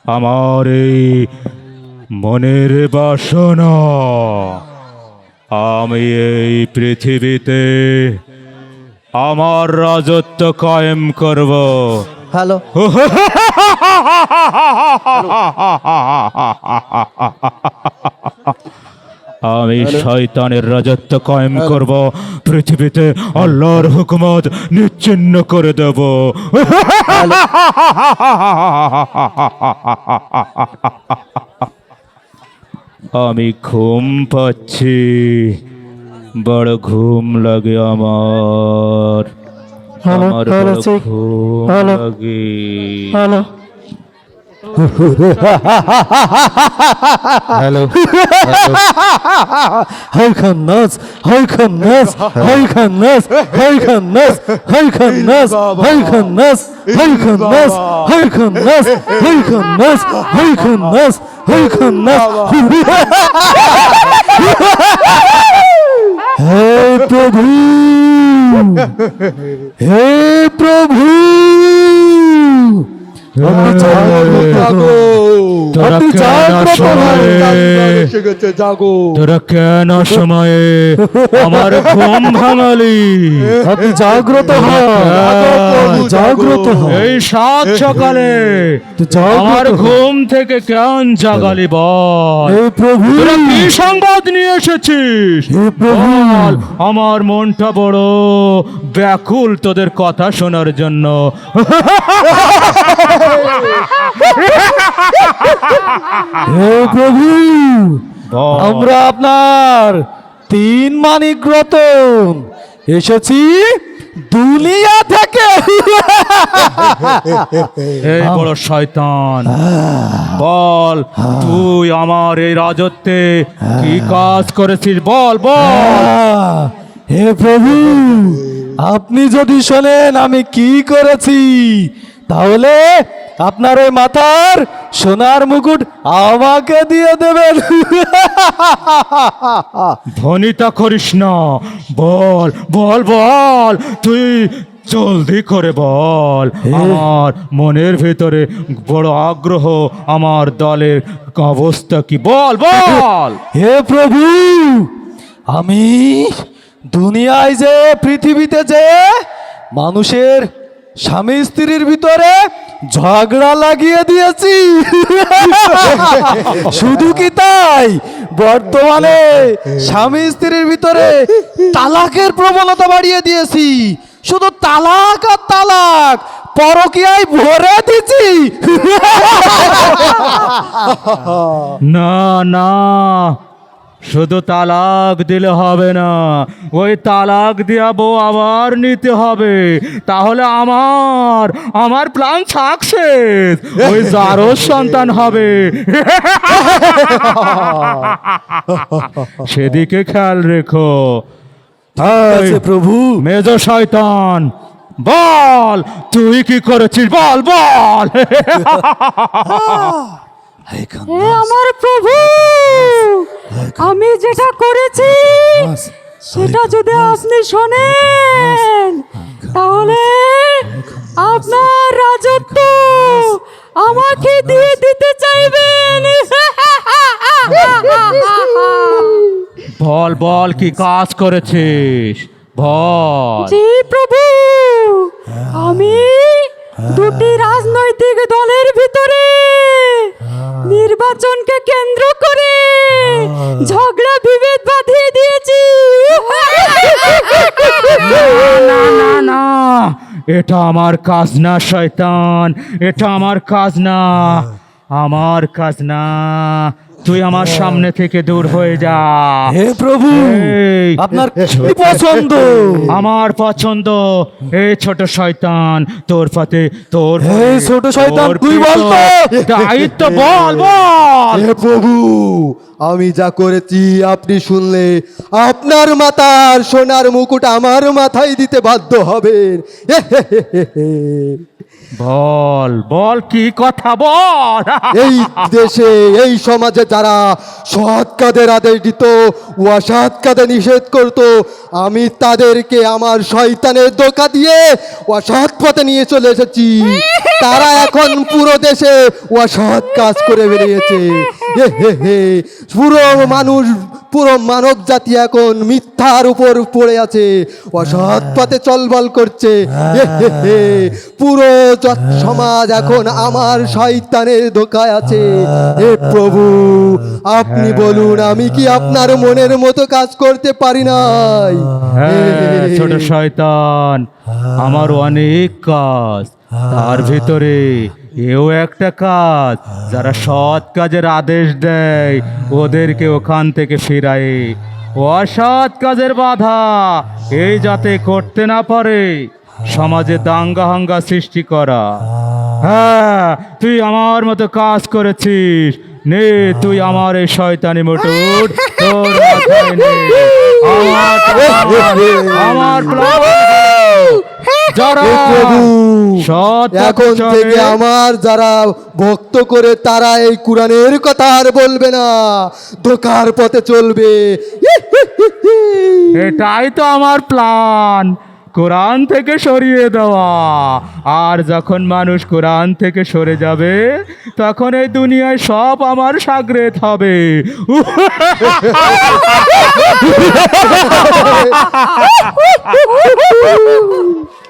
আমার এই মনের বাসনা, আমি এই পৃথিবীতে আমার রাজত্ব কায়েম করব। হ্যালো আমি শয়তানের রাজত্ব কায়েম করব, পৃথিবীতে আল্লাহর হুকুমত নিচ্ছিন্ন করে দেব। আমি ঘুম পাচ্ছি, বড় ঘুম লাগে আমার, আমার বড় ঘুম লাগে। হ্যালো হাই খান্নাস হাই খান্নাস হাই খান্নাস হাই খান্নাস হাই খান্নাস হাই খান্নাস হাই খান্নাস হাই খান্নাস হাই খান্নাস হাই খান্নাস হাই খান্নাস। হে প্রভু, হে প্রভু, তোরা কেন সময়ে আমার ঘুম ভাঙালি? আপনি জাগ্রত জাগ্রত এই সাত সকালে আমার ঘুম থেকে কেন জাগালি বল? হে প্রভু, তোরা কি সংবাদ নিয়ে এসেছিস? হে প্রভু, বল, আমার মনটা বড় ব্যাকুল তোদের কথা শোনার জন্য। হে প্রভু, আমরা আপনার 3 মানিক রতন এসেছি দুনিয়া থেকে। এই বড় শয়তান, বল তুই আমার এই রাজত্বে কি কাজ করেছিস? বল বল। হে প্রভু, আপনি যদি শোনেন আমি কি করেছি, তাহলে আপনার ওই মাথার সোনার মুকুট আমাকে দিয়ে দেবেন। ধ্বনিতা করিস না, বল বল বল, তুই জলদি করে বল। আমার মনের ভেতরে বড় আগ্রহ, আমার দলের অবস্থা কি? বল বল। হে প্রভু, আমি দুনিয়ায় যে পৃথিবীতে যে মানুষের স্বামী স্ত্রীর ভিতরে ঝগড়া লাগিয়ে দিয়েছি। শুধু কি তাই, বর্তমানে স্বামী স্ত্রীর ভিতরে তালাকের প্রবণতা বাড়িয়ে দিয়েছি। শুধু তালাক আর তালাক, পরকীয়ায় ভরে দিচ্ছি। না না, শুধু তালাক দিলে হবে না, ওই তালাক দিয়া বউ আবার নিতে হবে, তাহলে আমার প্ল্যান সাকসেস, ওই যারও সন্তান হবে। সেদিকে খেয়াল রেখো। প্রভু, মেজ শয়তান, বল তুই কি করেছিস? বল বল। আমার প্রভু, আমি যেটা করেছি সেটা যদি আপনি শোনেন, তাহলে আপনার রাজত্ব আমাকে দিয়ে দিতে চাইবেন। বল বল, কি কাজ করেছিস? বল। জি প্রভু, আমি 2টি রাজনৈতিক দলের ভিতরে নির্বাচনকে কেন্দ্র করে ঝগড়া বিভেদ বাঁধিয়ে দিয়েছি। না না না, এটা আমার কাজ না শয়তান, এটা আমার কাজ না, আমার কাজ না। তুই আমার সামনে থেকে দূর হয়ে যা। হে প্রভু, এই, আপনার কি পছন্দ? আমার পছন্দ এই ছোট শয়তান, তোর পাতে তোর হে ছোট শয়তান, তুই বল তো। দায়িত্ব বল বল। হে প্রভু, আমি যা করেছি আপনি শুনলে আপনার মাথার সোনার মুকুট আমার মাথায় দিতে বাধ্য হবেন। বল বল কি কথা বল এই দেশে এই সমাজে যারা সৎ কাজের আদেশ দিত ও অসৎ কাজে নিষেধ করত, আমি তাদেরকে আমার শয়তানের ধোঁকা দিয়ে অসৎ পথে নিয়ে চলে এসেছি। তারা এখন পুরো দেশে অসৎ কাজ করে বেরিয়েছে। হে হে হে, পুরো মানব জাতি এখন মিথ্যার উপর পড়ে আছে, অসৎ পথে চলবল করছে। হে হে হে, পুরো সমাজ এখন আমার শয়তানের ধোঁকায় আছে। হে প্রভু, আপনি বলুন আমি কি আপনার মনের মতো কাজ করতে পারি নাই? হ্যাঁ, ছোট শয়তান, আমার অনেক কাজ, তার ভিতরে এও একটা কাজ। যারা সৎ কাজের আদেশ দেয় ওদেরকে ওখান থেকে ফিরায়, অসৎ কাজের বাধা এই যাতে করতে না পারে, সমাজে দাঙ্গা হাঙ্গা সৃষ্টি করা। হ্যাঁ, তুই আমার মতো কাজ করেছিস, নে তুই আমার এই শয়তানি মুটুট তোর মাথায় নে। আমার প্ল্যান যারা হে প্রভু, সৎ পথে এখন চলে, থেকে আমার যারা ভক্ত করে তারা এই কোরআনের কথা আর বলবে না, ধোকার পথে চলবে। এটাই তো আমার প্ল্যান, কোরআন থেকে সরিয়ে দেওয়া। আর যখন মানুষ কোরআন থেকে সরে যাবে তখন এই দুনিয়ায় সব আমার শাগরেদ হবে।